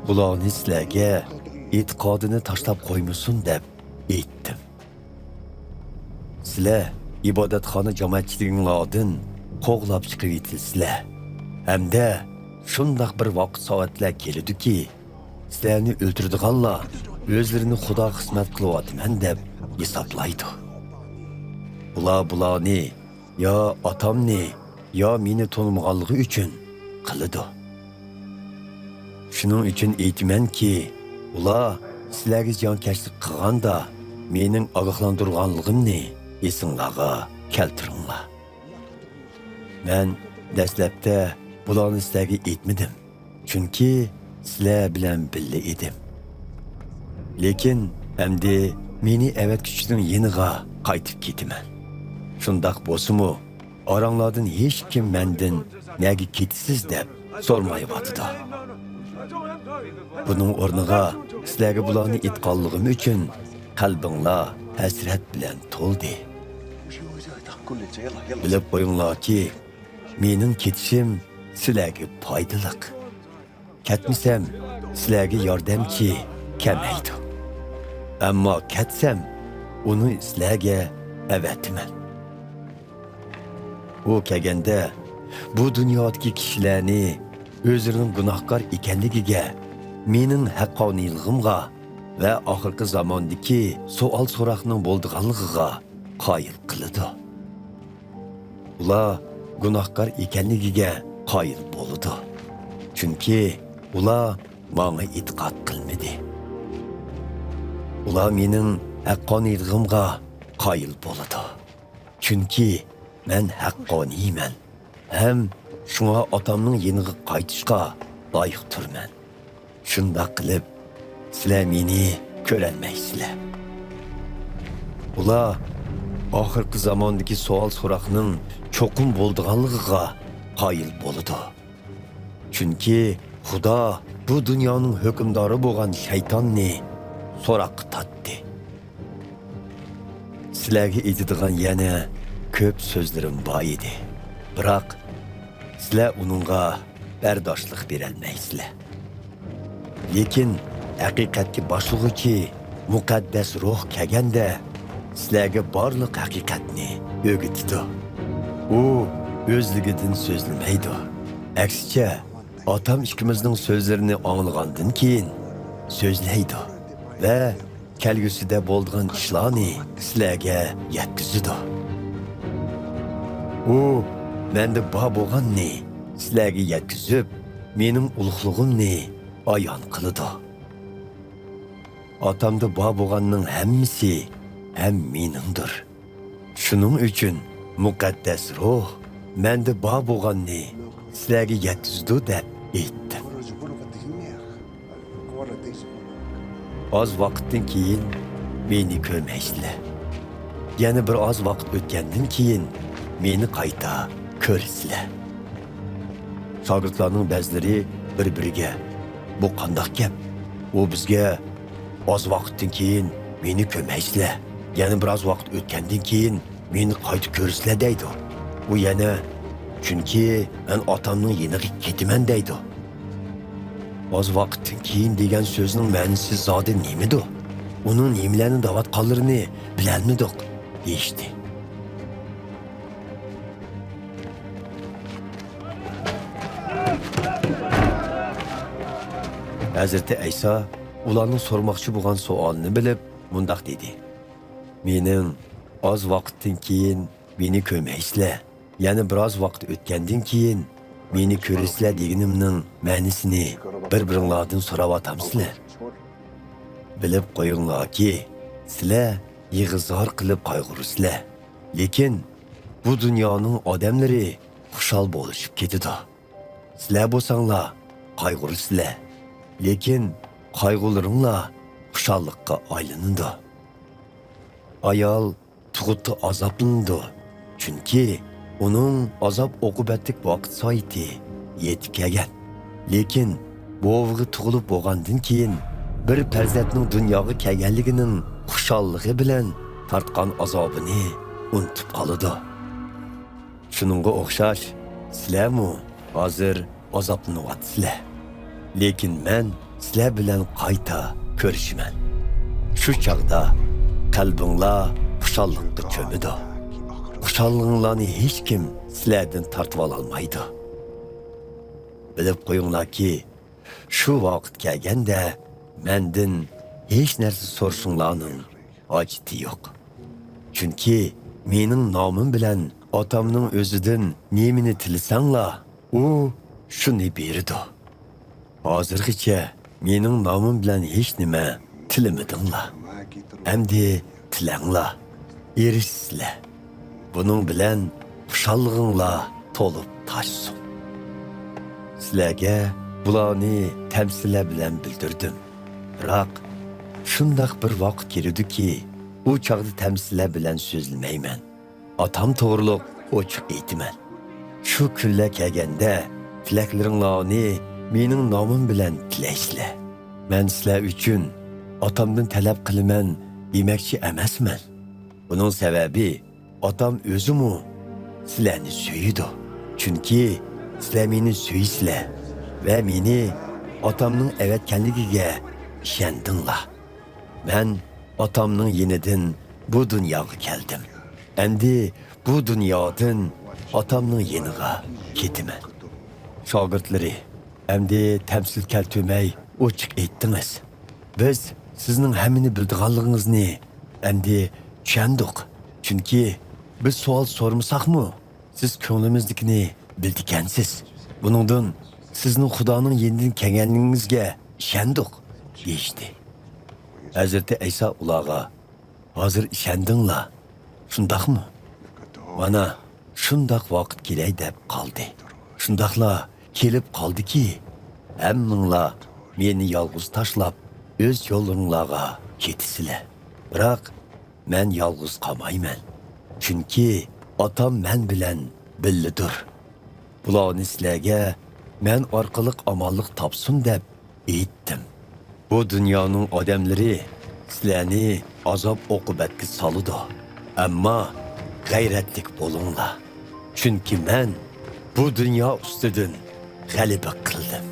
Bularni sizlarga e'tiqodini tashlab qo'ymasin deb aytdim. Sizlar ibodatxona jamoatchiliginglardan qo'g'lab chiqib etilsizlar. Hamda shundoq bir vaqt soatlar keladi-ki, sizlarni o'ltirdiganlar o'zlarini Xudo xizmat qilyapman deb hisoblaydi. Bularni yo otamni yo meni to'nmaganligi uchun qiladi. Shuning uchun aytmanki, ular sizlarga jonkashlik qilganda mening ogohlantirganligimni esinglarga keltiringlar. Men dastlabda bularni sizlarga aytmadim, chunki sizlar bilan birga edim. Lekin endi meni avatkuchning yeniga qaytib ketaman. Shundoq bo'lsa-mu, oranglardan hech kim mendan nega ketisiz deb so'rmayotdi. Buning o'rniga sizlarga bularni aytganligim uchun qalbinglar hasrat bilan to'ldi. Bilib qo'yinglarki, mening ketishim sizlarga foydali. Ketmasam, sizlarga yordamchi kamaydi. Ammo ketsam, uni sizlarga avatiman. U kelganda bu dunyodagi kishilarni o'zining gunohkor ekanligiga, mening haqqoniyligimga va oxirgi zamondagi savol-so'roqning bo'lganligiga qoyil qiladi. Ular gunohkor ekanligiga qoyil bo'ldi. Chunki ular menga e'tiqod qilmadi. Ular mening haqqoniyligimga qoyil bo'ldi. Chunki men haqqoniyman. Ham shunga otamning yeniga qaytishga loyiq turman. Shundoq qilib, sizlar meni ko'rolmaysizlar. Ular oxirgi zamondagi savol-so'roqning cho'qim bo'lganligiga qoyil bo'ldi. Chunki Xudo bu dunyoning hukmdori bo'lgan shaytonni so'roqqa tatdi. Sizlarga aytadigan yana ko'p so'zlarim bor edi. Biroq sizlar uningga bardoshlik berolmaysizlar. Lekin haqiqatga boshlig'uchi muqaddas ruh kelganda sizlarga barliq haqiqatni o'rgatadi. U o'zligidan so'zlamaydi. Aksicha, otam ikkimizning so'zlarini anglagandan keyin so'zlaydi va kelgusida bo'lgan ishlarni sizlarga yetkazadi. U menda bor bo'lganni sizlarga yetkazib, mening ulug'ligimni ayon qiladi. Otamda bor bo'lganning hammasi ham meningdir. Shuning uchun muqaddas ruh menda bor bo'lganni sizlarga yetkazdi deb aytdim. Oz vaqtdan keyin meni ko'rmaysizlar. Yana bir oz vaqt o'tgandan keyin meni qayta ko'rsizlar. Shogirdlarning ba'zilari bir-biriga bu qandoq gap? U bizga oz vaqtdan keyin meni ko'rmaysizlar. Yana biroz vaqt o'tgandan keyin meni qayta ko'rsizlar deydi. U yana chunki men otamning yeniga ketaman deydi. Oz vaqtdan keyin degan so'zning ma'nosi zodi nimadi? Uning nimalarni da'vatqanlarini bilanmidik deyishdi. Hazreti Ayso ularning so'rmoqchi bo'lgan savolini bilib, mundaq dedi. Mening oz vaqtdan keyin meni ko'rmaysizlar. Yana biroz vaqt o'tgandan keyin meni ko'rasizlar deganimning ma'nosini bir-biringlardan so'rayotамсizlar. Bilib qo'yinglarki, sizlar yig'izor qilib qayg'urasizlar. Lekin bu dunyoning odamlari xushal bo'lishib ketadi. Sizlar bo'lsanglar qayg'urasizlar. Lekin qayg'ularinglar xushallikqa aylanadi. Ayol tug'utda azoblandi. Chunki uning azob oqibatlik vaqt soati yetib kelgan. Lekin bu o'g'li tug'ilib bo'lgandan keyin bir farzandning dunyoga kelganligining xushalligi bilan tortgan azobini unutib qoladi. Shuningga o'xshash, sizlarmi hozir azoblanyapsizlar. Lekin men sizlar bilan qayta ko'rishiman. Shu chaqda qalbinglar xushalliqqa cho'midi. Xushallig'inglarni hech kim sizlardan tortib ololmaydi. Bilib qo'yinglarki, shu vaqt kelganda mendan hech narsa so'rashinglarning hojati yo'q. Chunki mening nomim bilan otamning o'zidan nemini tilasanglar, u shuni berdi. Hozirgacha mening nomim bilan hech nima tilamadinglar. Endi tilanglar, erishsizlar. Buning bilan xushallig'inglar to'lib toshsin. Sizlarga bularni tamsila bilan bildirdim. Biroq shundoq bir vaqt keldiki, u chaqda tamsila bilan so'zlamayman. Otam to'g'riliq ochiq aytaman. Shu kunlar kelganda tilaklaringlarni mening nomim bilan tilaysizlar. Men sizlar uchun otamdan talab qilaman demoqchi emasman. Buning sababi otam o'zimi sizlarni so'yidi. Chunki sizlar meni so'ysizlar va meni otamning avatganligiga ishondinglar. Men otamning yenidan bu dunyoga keldim. Endi bu dunyodan otamning yeniga ketaman. Shogirdlari, endi tamsil keltirmay ochiq aytdingiz. Biz sizning hammani bildiganligingizni endi tushundik. Chunki biz savol so'rmasaqmi, siz ko'nglimiznikini bildikansiz. Buningdan sizning Xudoning yenidan kelganligingizga ishondik deyishdi. Hazreti İsa ularga, hozir ishondinglar, shundaqmi? Mana shundoq vaqt kelay deb qoldi. Shundoqla kelib qoldiki, hammanglar meni yolg'iz tashlab o'z yo'llaringlarga ketisizlar. Biroq men yolg'iz qolmayman. Chunki otam men bilan birlidir. Bularni sizlarga men orqali omonlik topsin deb aytdim. Bu dunyoning odamlari sizlarni azob oqibatga soladi. Ammo g'ayratlik bo'linglar. Chunki men bu dunyo ustidan g'alaba qildim.